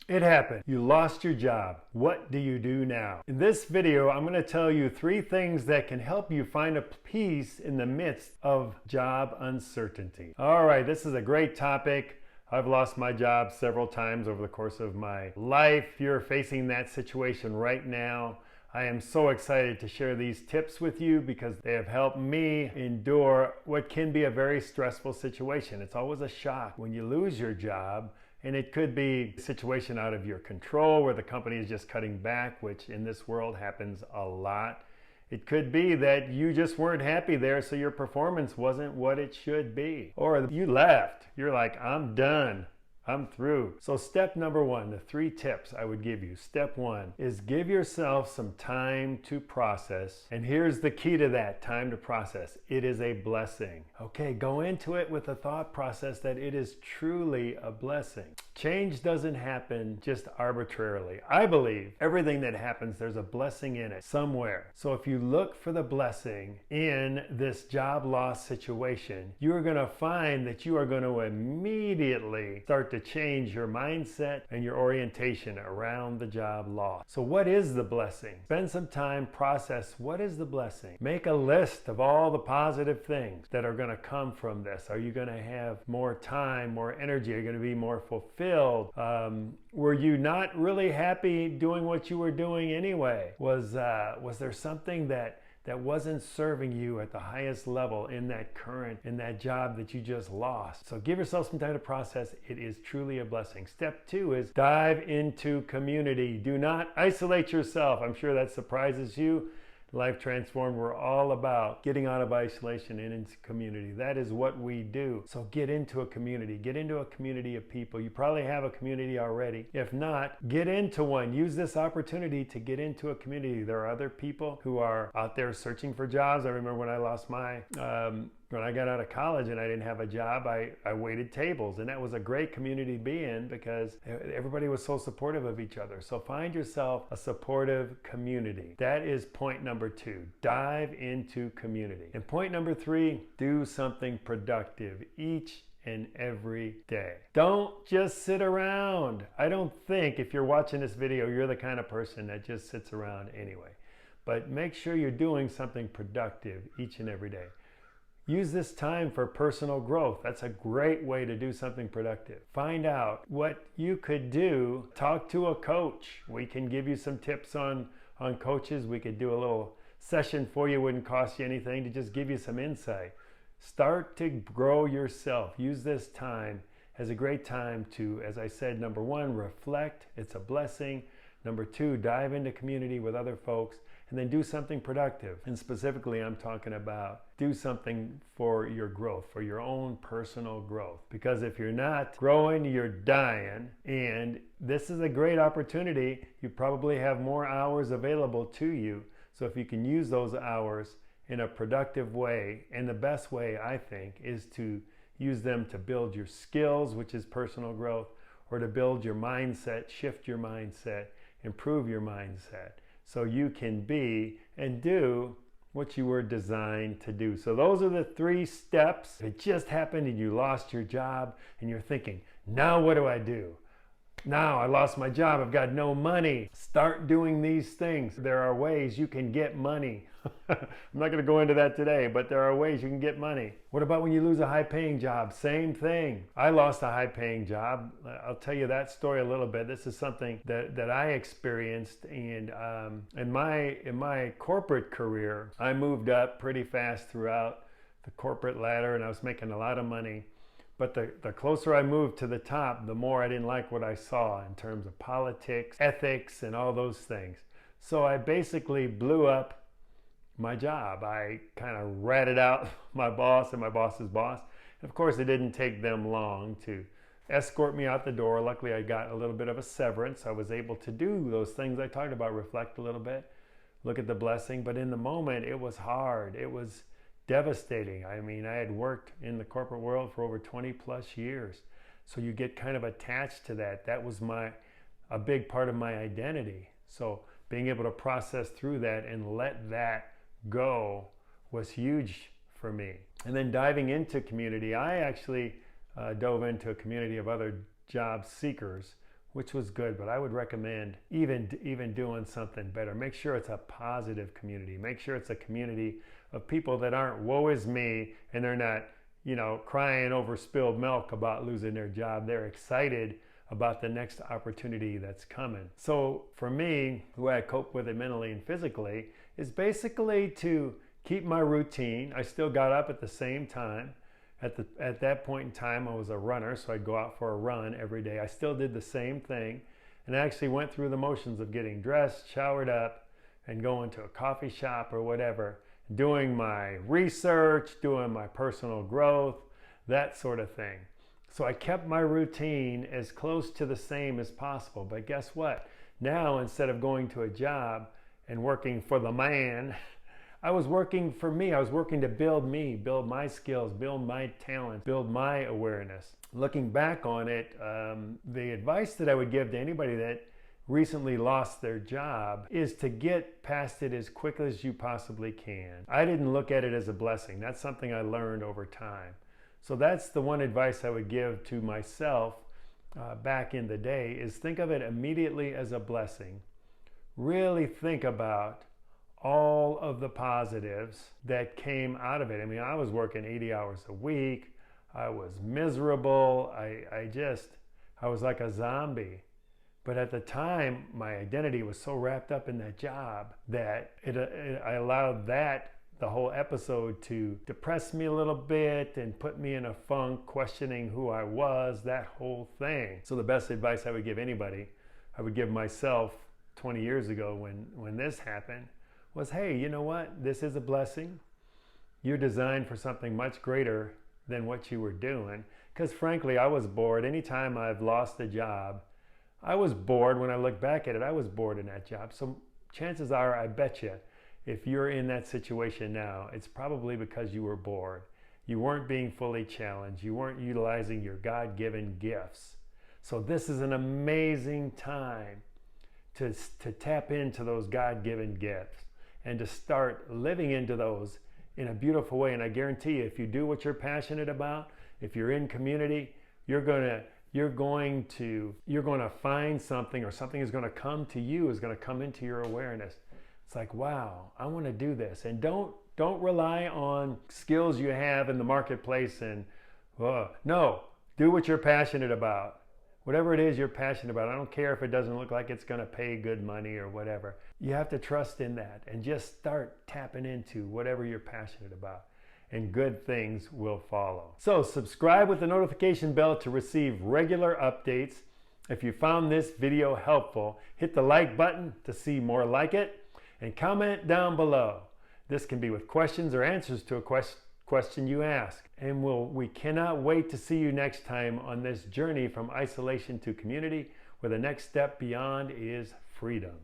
It happened. You lost your job. What do you do now? In this video, I'm going to tell you 3 things that can help you find a peace in the midst of job uncertainty. All right, this is a great topic. I've lost my job several times over the course of my life. If you're facing that situation right now, I am so excited to share these tips with you because they have helped me endure what can be a very stressful situation. It's always a shock when you lose your job. And it could be a situation out of your control where the company is just cutting back, which in this world happens a lot. It could be that you just weren't happy there, so your performance wasn't what it should be. Or you left. You're like, I'm done. I'm through. So step number 1, the 3 tips I would give you. Step 1 is give yourself some time to process. And here's the key to that time to process. It is a blessing. Okay, go into it with a thought process that it is truly a blessing. Change doesn't happen just arbitrarily. I believe everything that happens, there's a blessing in it somewhere. So if you look for the blessing in this job loss situation, you're going to find that you are going to immediately start to change your mindset and your orientation around the job loss. So what is the blessing? Spend some time, process what is the blessing. Make a list of all the positive things that are going to come from this. Are you going to have more time, more energy? Are you going to be more fulfilled? Were you not really happy doing what you were doing anyway? Was there something that wasn't serving you at the highest level in that job that you just lost? So give yourself some time to process. It is truly a blessing. Step 2 is dive into community. Do not isolate yourself. I'm sure that surprises you. Life Transformed, we're all about getting out of isolation and into community. That is what we do. So get into a community. Get into a community of people. You probably have a community already. If not, get into one. Use this opportunity to get into a community. There are other people who are out there searching for jobs. I remember when I lost when I got out of college and I didn't have a job, I waited tables, and that was a great community to be in because everybody was so supportive of each other. So find yourself a supportive community. That is point number 2. Dive into community. And point number 3, do something productive each and every day. Don't just sit around. I don't think if you're watching this video, you're the kind of person that just sits around anyway. But make sure you're doing something productive each and every day. Use this time for personal growth. That's a great way to do something productive. Find out what you could do. Talk to a coach. We can give you some tips on coaches. We could do a little session for you. It wouldn't cost you anything to just give you some insight. Start to grow yourself. Use this time as a great time to, as I said, number 1, reflect. It's a blessing. Number 2, dive into community with other folks. And then do something productive. And specifically, I'm talking about do something for your growth, for your own personal growth. Because if you're not growing, you're dying. And this is a great opportunity. You probably have more hours available to you. So if you can use those hours in a productive way, and the best way, I think, is to use them to build your skills, which is personal growth, or to build your mindset, shift your mindset, improve your mindset, so you can be and do what you were designed to do. So those are the 3 steps. It just happened and you lost your job and you're thinking, now what do I do? Now I lost my job, I've got no money. Start doing these things. There are ways you can get money. I'm not going to go into that today, but there are ways you can get money. What about when you lose a high-paying job? Same thing. I lost a high-paying job. I'll tell you that story a little bit. This is something that I experienced, and in my corporate career, I moved up pretty fast throughout the corporate ladder, and I was making a lot of money. But the closer I moved to the top, the more I didn't like what I saw in terms of politics, ethics, and all those things. So I basically blew up my job. I kind of ratted out my boss and my boss's boss. And of course, it didn't take them long to escort me out the door. Luckily, I got a little bit of a severance. I was able to do those things I talked about, reflect a little bit, look at the blessing. But in the moment, it was hard. It was devastating. I mean, I had worked in the corporate world for over 20 plus years. So you get kind of attached to that. That was a big part of my identity. So being able to process through that and let that go was huge for me. And then diving into community, I actually dove into a community of other job seekers which was good, but I would recommend even doing something better. Make sure it's a positive community. Make sure it's a community of people that aren't woe is me, and they're not, crying over spilled milk about losing their job. They're excited about the next opportunity that's coming. So for me, the way I cope with it mentally and physically is basically to keep my routine. I still got up at the same time. At that point in time, I was a runner, so I'd go out for a run every day. I still did the same thing, and I actually went through the motions of getting dressed, showered up, and going to a coffee shop or whatever, doing my research, doing my personal growth, that sort of thing. So I kept my routine as close to the same as possible. But guess what? Now, instead of going to a job and working for the man, I was working for me. I was working to build me, build my skills, build my talent, build my awareness. Looking back on it, the advice that I would give to anybody that recently lost their job is to get past it as quickly as you possibly can. I didn't look at it as a blessing. That's something I learned over time. So that's the one advice I would give to myself back in the day, is think of it immediately as a blessing. Really think about all of the positives that came out of it. I mean, I was working 80 hours a week. I was miserable. I was like a zombie. But at the time, my identity was so wrapped up in that job that I allowed the whole episode to depress me a little bit and put me in a funk, questioning who I was, that whole thing. So the best advice I would give anybody, I would give myself 20 years ago when this happened, was, hey, you know what? This is a blessing. You're designed for something much greater than what you were doing. Because frankly, I was bored. Anytime I've lost a job, I was bored. When I look back at it, I was bored in that job. So chances are, I bet you, if you're in that situation now, it's probably because you were bored. You weren't being fully challenged. You weren't utilizing your God-given gifts. So this is an amazing time to tap into those God-given gifts and to start living into those in a beautiful way. And I guarantee you, if you do what you're passionate about, if you're in community, you're going to find something, or something is going to come to you, is going to come into your awareness. It's like, wow, I want to do this. And don't rely on skills you have in the marketplace and no, do what you're passionate about. Whatever it is you're passionate about. I don't care if it doesn't look like it's going to pay good money or whatever. You have to trust in that and just start tapping into whatever you're passionate about, and good things will follow. So subscribe with the notification bell to receive regular updates. If you found this video helpful, hit the like button to see more like it, and comment down below. This can be with questions or answers to a question you ask. And we cannot wait to see you next time on this journey from isolation to community, where the next step beyond is freedom.